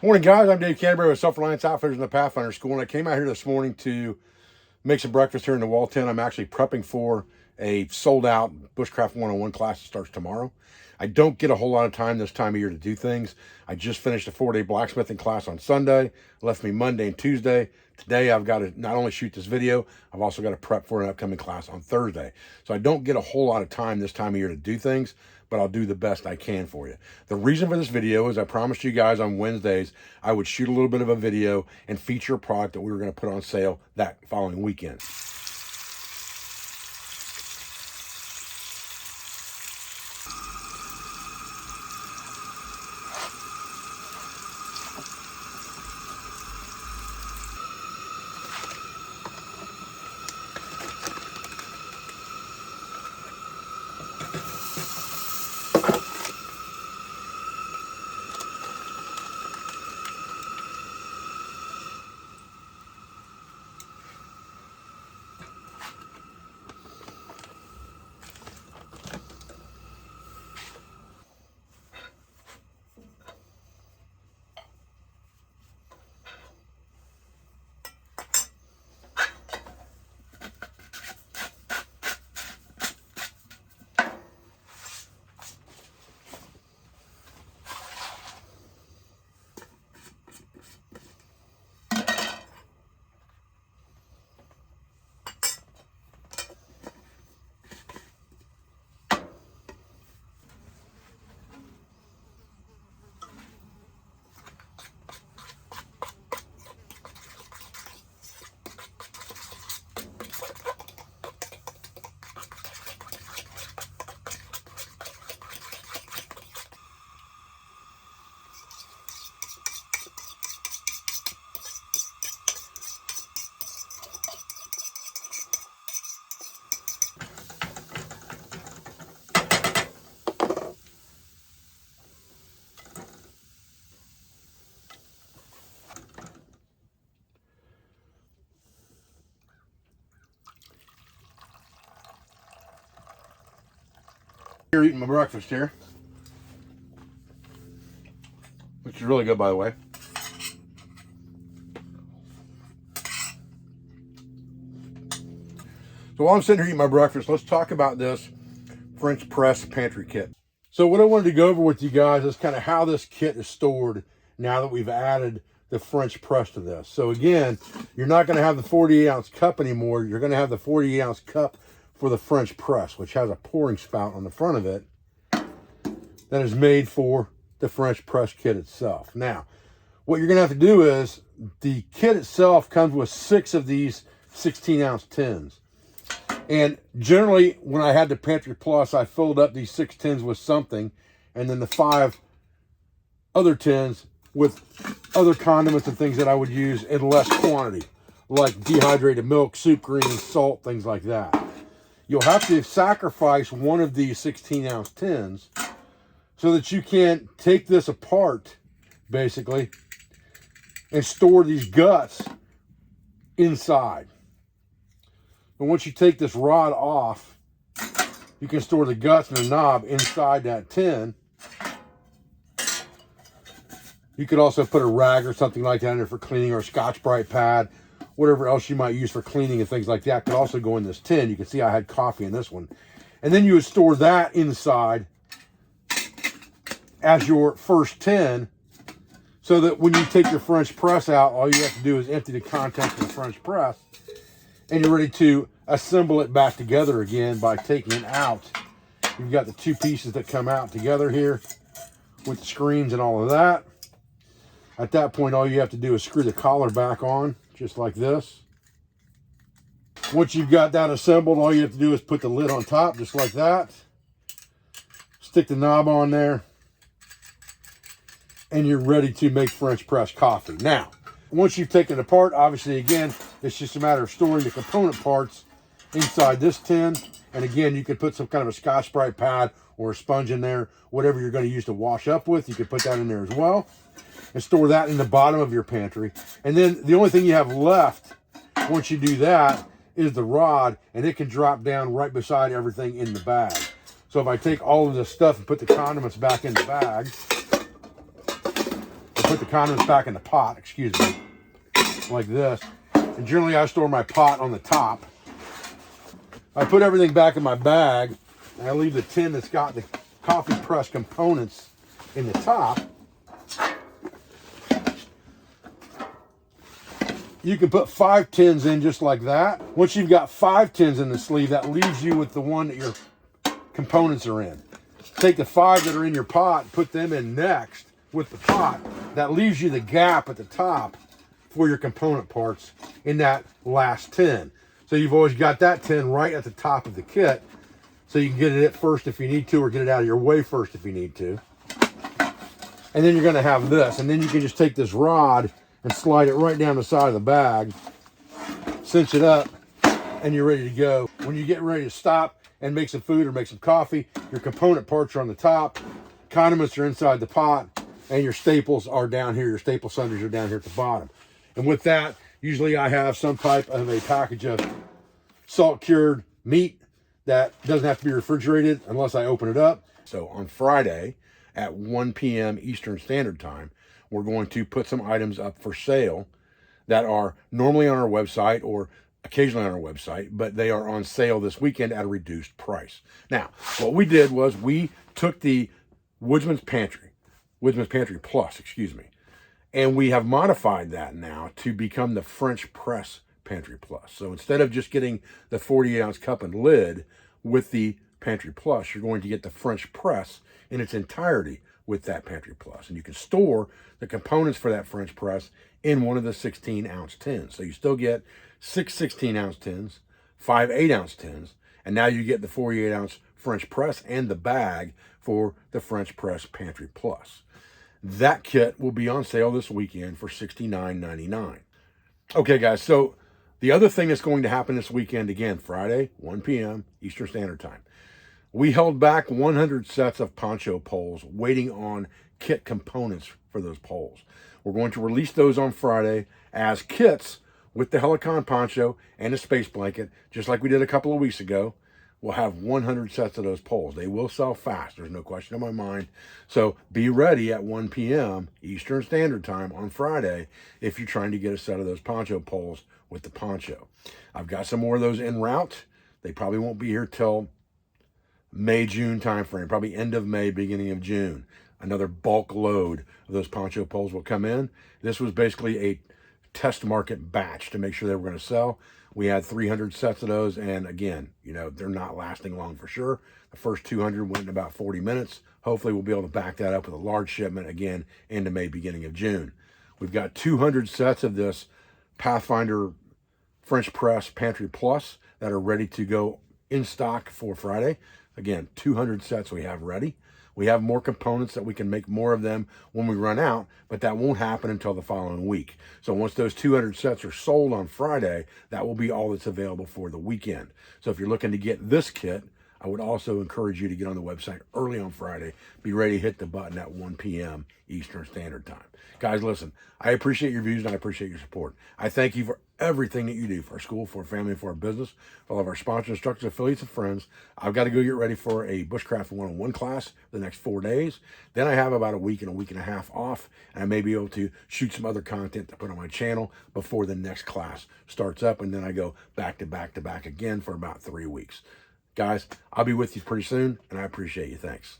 Morning, guys. I'm Dave Canterbury with Self-Reliance Outfitters in the Pathfinder School, and I came out here this morning to make some breakfast here in the wall tent. I'm actually prepping for a sold-out Bushcraft 101 class that starts tomorrow. I don't get a whole lot of time this time of year to do things. I just finished a 4-day blacksmithing class on Sunday. Left me Monday and Tuesday. Today I've got to not only shoot this video, I've also got to prep for an upcoming class on Thursday. So I don't get a whole lot of time this time of year to do things, but I'll do the best I can for you. The reason for this video is I promised you guys on Wednesdays I would shoot a little bit of a video and feature a product that we were going to put on sale that following weekend. Here eating my breakfast here, which is really good, by the way. So while I'm sitting here eating my breakfast, let's talk about this French press pantry kit. So what I wanted to go over with you guys is kind of how this kit is stored now that we've added the French press to this. So again, you're not going to have the 48-ounce cup anymore. You're going to have the 48-ounce cup for the French press, which has a pouring spout on the front of it that is made for the French press kit itself. Now, what you're going to have to do is, the kit itself comes with 6 of these 16-ounce tins. And generally, when I had the Pantry Plus, I filled up these 6 tins with something, and then the 5 other tins with other condiments and things that I would use in less quantity, like dehydrated milk, soup greens, salt, things like that. You'll have to sacrifice one of these 16-ounce tins so that you can take this apart, basically, and store these guts inside. And once you take this rod off, you can store the guts and the knob inside that tin. You could also put a rag or something like that in there for cleaning, or a Scotch-Brite pad. Whatever else you might use for cleaning and things like that could also go in this tin. You can see I had coffee in this one. And then you would store that inside as your first tin, so that when you take your French press out, all you have to do is empty the contents of the French press, and you're ready to assemble it back together again by taking it out. You've got the 2 pieces that come out together here with the screens and all of that. At that point, all you have to do is screw the collar back on, just like this. Once you've got that assembled, all you have to do is put the lid on top, just like that. Stick the knob on there, and you're ready to make French press coffee. Now, once you've taken it apart, obviously, again, it's just a matter of storing the component parts inside this tin. And again, you could put some kind of a Scotch-Brite pad or a sponge in there, whatever you're going to use to wash up with. You could put that in there as well, and store that in the bottom of your pantry. And then the only thing you have left once you do that is the rod, and it can drop down right beside everything in the bag. So if I take all of this stuff and put the condiments back in the bag, I put put the condiments back in the pot, excuse me, like this. And generally I store my pot on the top. I put everything back in my bag, and I leave the tin that's got the coffee press components in the top. You can put 5 tins in just like that. Once you've got 5 tins in the sleeve, that leaves you with the one that your components are in. Take the 5 that are in your pot, put them in next with the pot. That leaves you the gap at the top for your component parts in that last tin. So you've always got that tin right at the top of the kit, so you can get it first if you need to, or get it out of your way first if you need to. And then you're going to have this, and then you can just take this rod and slide it right down the side of the bag, cinch it up, and you're ready to go. When you get ready to stop and make some food or make some coffee, your component parts are on the top, condiments are inside the pot, and your staples are down here. Your staple sundries are down here at the bottom. And with that, usually I have some type of a package of salt cured meat that doesn't have to be refrigerated unless I open it up. So on Friday at 1 p.m. Eastern Standard Time, we're going to put some items up for sale that are normally on our website or occasionally on our website, but they are on sale this weekend at a reduced price. Now, what we did was we took the Woodsman's Pantry Plus, and we have modified that now to become the French Press Pantry Plus. So instead of just getting the 48-ounce cup and lid with the Pantry Plus, you're going to get the French Press in its entirety with that Pantry Plus. And you can store the components for that French Press in one of the 16-ounce tins. So you still get 6 16-ounce tins, 5 8-ounce tins, and now you get the 48-ounce French Press and the bag for the French Press Pantry Plus. That kit will be on sale this weekend for $69.99. Okay, guys, so the other thing that's going to happen this weekend, again, Friday, 1 p.m. Eastern Standard Time. We held back 100 sets of poncho poles waiting on kit components for those poles. We're going to release those on Friday as kits with the Helicon poncho and a space blanket, just like we did a couple of weeks ago. We'll have 100 sets of those poles. They will sell fast. There's no question in my mind. So be ready at 1 p.m. Eastern Standard Time on Friday if you're trying to get a set of those poncho poles with the poncho. I've got some more of those en route. They probably won't be here till May, June timeframe, probably end of May, beginning of June. Another bulk load of those poncho poles will come in. This was basically a test market batch to make sure they were going to sell. We had 300 sets of those, and again, they're not lasting long for sure. The first 200 went in about 40 minutes. Hopefully we'll be able to back that up with a large shipment again into May, beginning of June. We've got 200 sets of this Pathfinder French Press Pantry Plus that are ready to go in stock for Friday. Again, 200 sets we have ready. We have more components that we can make more of them when we run out, but that won't happen until the following week. So once those 200 sets are sold on Friday, that will be all that's available for the weekend. So if you're looking to get this kit, I would also encourage you to get on the website early on Friday. Be ready to hit the button at 1 p.m. Eastern Standard Time. Guys, listen, I appreciate your views and I appreciate your support. I thank you for everything that you do for our school, for our family, for our business, for all of our sponsors, instructors, affiliates, and friends. I've got to go get ready for a bushcraft one-on-one class for the next 4 days. Then I have about a week and a half off, and I may be able to shoot some other content to put on my channel before the next class starts up, and then I go back to back to back again for about 3 weeks. Guys, I'll be with you pretty soon, and I appreciate you. Thanks.